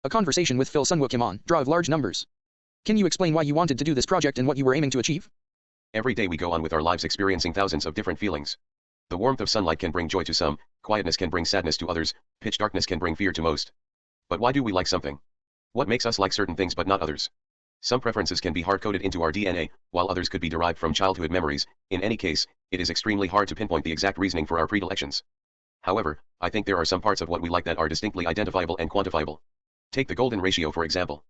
A conversation with Sunwoo Kim on draw of large numbers. Can you explain why you wanted to do this project and what you were aiming to achieve? Every day we go on with our lives experiencing thousands of different feelings. The warmth of sunlight can bring joy to some, quietness can bring sadness to others, pitch darkness can bring fear to most. But why do we like something? What makes us like certain things but not others? Some preferences can be hard-coded into our DNA, while others could be derived from childhood memories. In any case, it is extremely hard to pinpoint the exact reasoning for our predilections. However, I think there are some parts of what we like that are distinctly identifiable and quantifiable. Take the golden ratio for example.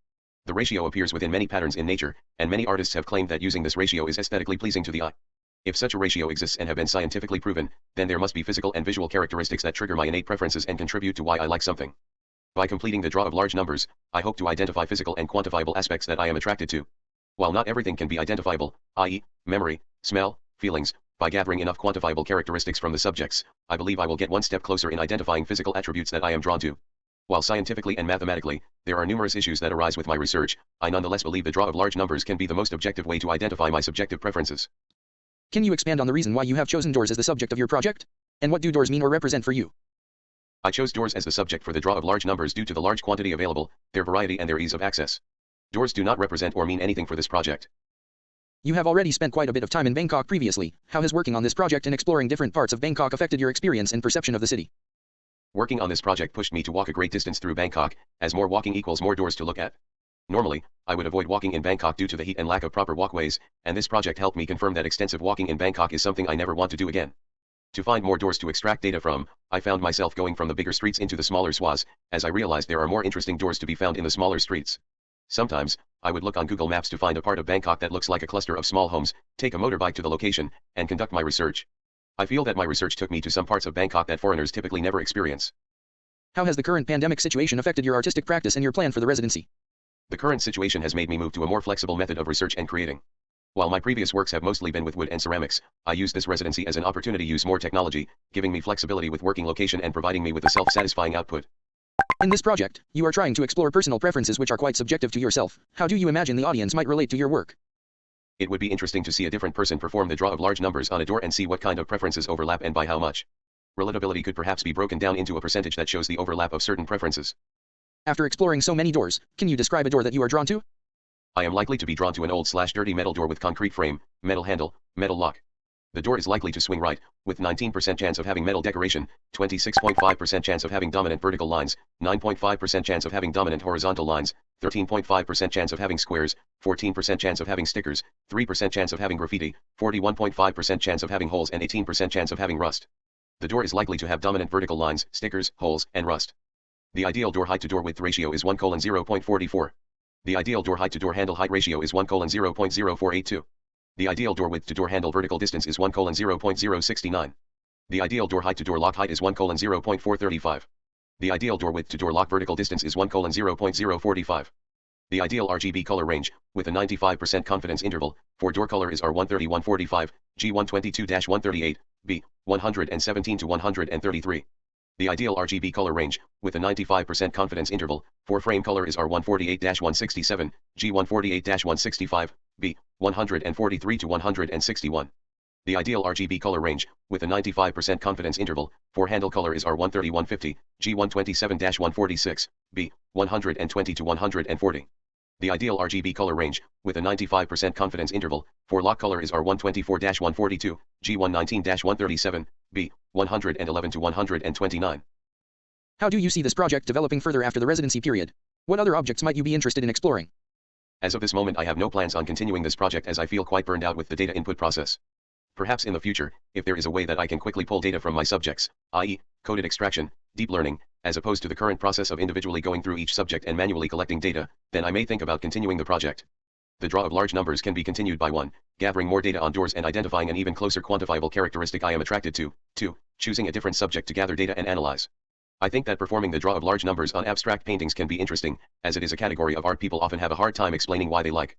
The ratio appears within many patterns in nature, and many artists have claimed that using this ratio is aesthetically pleasing to the eye. If such a ratio exists and have been scientifically proven, then there must be physical and visual characteristics that trigger my innate preferences and contribute to why I like something. By completing the draw of large numbers, I hope to identify physical and quantifiable aspects that I am attracted to. While not everything can be identifiable, i.e., memory, smell, feelings, by gathering enough quantifiable characteristics from the subjects, I believe I will get one step closer in identifying physical attributes that I am drawn to. While scientifically and mathematically, there are numerous issues that arise with my research, I nonetheless believe the draw of large numbers can be the most objective way to identify my subjective preferences. Can you expand on the reason why you have chosen doors as the subject of your project? And what do doors mean or represent for you? I chose doors as the subject for the draw of large numbers due to the large quantity available, their variety and their ease of access. Doors do not represent or mean anything for this project. You have already spent quite a bit of time in Bangkok previously. How has working on this project and exploring different parts of Bangkok affected your experience and perception of the city? Working on this project pushed me to walk a great distance through Bangkok, as more walking equals more doors to look at. Normally, I would avoid walking in Bangkok due to the heat and lack of proper walkways, and this project helped me confirm that extensive walking in Bangkok is something I never want to do again. To find more doors to extract data from, I found myself going from the bigger streets into the smaller swaths, as I realized there are more interesting doors to be found in the smaller streets. Sometimes, I would look on Google Maps to find a part of Bangkok that looks like a cluster of small homes, take a motorbike to the location, and conduct my research. I feel that my research took me to some parts of Bangkok that foreigners typically never experience. How has the current pandemic situation affected your artistic practice and your plan for the residency? The current situation has made me move to a more flexible method of research and creating. While my previous works have mostly been with wood and ceramics, I use this residency as an opportunity to use more technology, giving me flexibility with working location and providing me with a self-satisfying output. In this project, you are trying to explore personal preferences which are quite subjective to yourself. How do you imagine the audience might relate to your work? It would be interesting to see a different person perform the draw of large numbers on a door and see what kind of preferences overlap and by how much. Relatability could perhaps be broken down into a percentage that shows the overlap of certain preferences. After exploring so many doors, can you describe a door that you are drawn to? I am likely to be drawn to an old/dirty metal door with concrete frame, metal handle, metal lock. The door is likely to swing right, with 19% chance of having metal decoration, 26.5% chance of having dominant vertical lines, 9.5% chance of having dominant horizontal lines, 13.5% chance of having squares, 14% chance of having stickers, 3% chance of having graffiti, 41.5% chance of having holes and 18% chance of having rust. The door is likely to have dominant vertical lines, stickers, holes, and rust. The ideal door height to door width ratio is 1:0.44. The ideal door height to door handle height ratio is 1:0.0482. The ideal door width to door handle vertical distance is 1:0.069. The ideal door height to door lock height is 1:0.435. The ideal door width to door lock vertical distance is 1:0.045. The ideal RGB color range, with a 95% confidence interval, for door color is R130-145, G122-138, B, 117 to 133. The ideal RGB color range, with a 95% confidence interval, for frame color is R148-167, G148-165, B, 143 to 161. The ideal RGB color range, with a 95% confidence interval, for handle color is R130-150, G127-146, B, 120 to 140. The ideal RGB color range, with a 95% confidence interval, for lock color is R124-142, G119-137, B, 111 to 129. How do you see this project developing further after the residency period? What other objects might you be interested in exploring? As of this moment I have no plans on continuing this project as I feel quite burned out with the data input process. Perhaps in the future, if there is a way that I can quickly pull data from my subjects, i.e., coded extraction, deep learning, as opposed to the current process of individually going through each subject and manually collecting data, then I may think about continuing the project. The draw of large numbers can be continued by 1. Gathering more data on doors and identifying an even closer quantifiable characteristic I am attracted to, 2. Choosing a different subject to gather data and analyze. I think that performing the draw of large numbers on abstract paintings can be interesting, as it is a category of art people often have a hard time explaining why they like.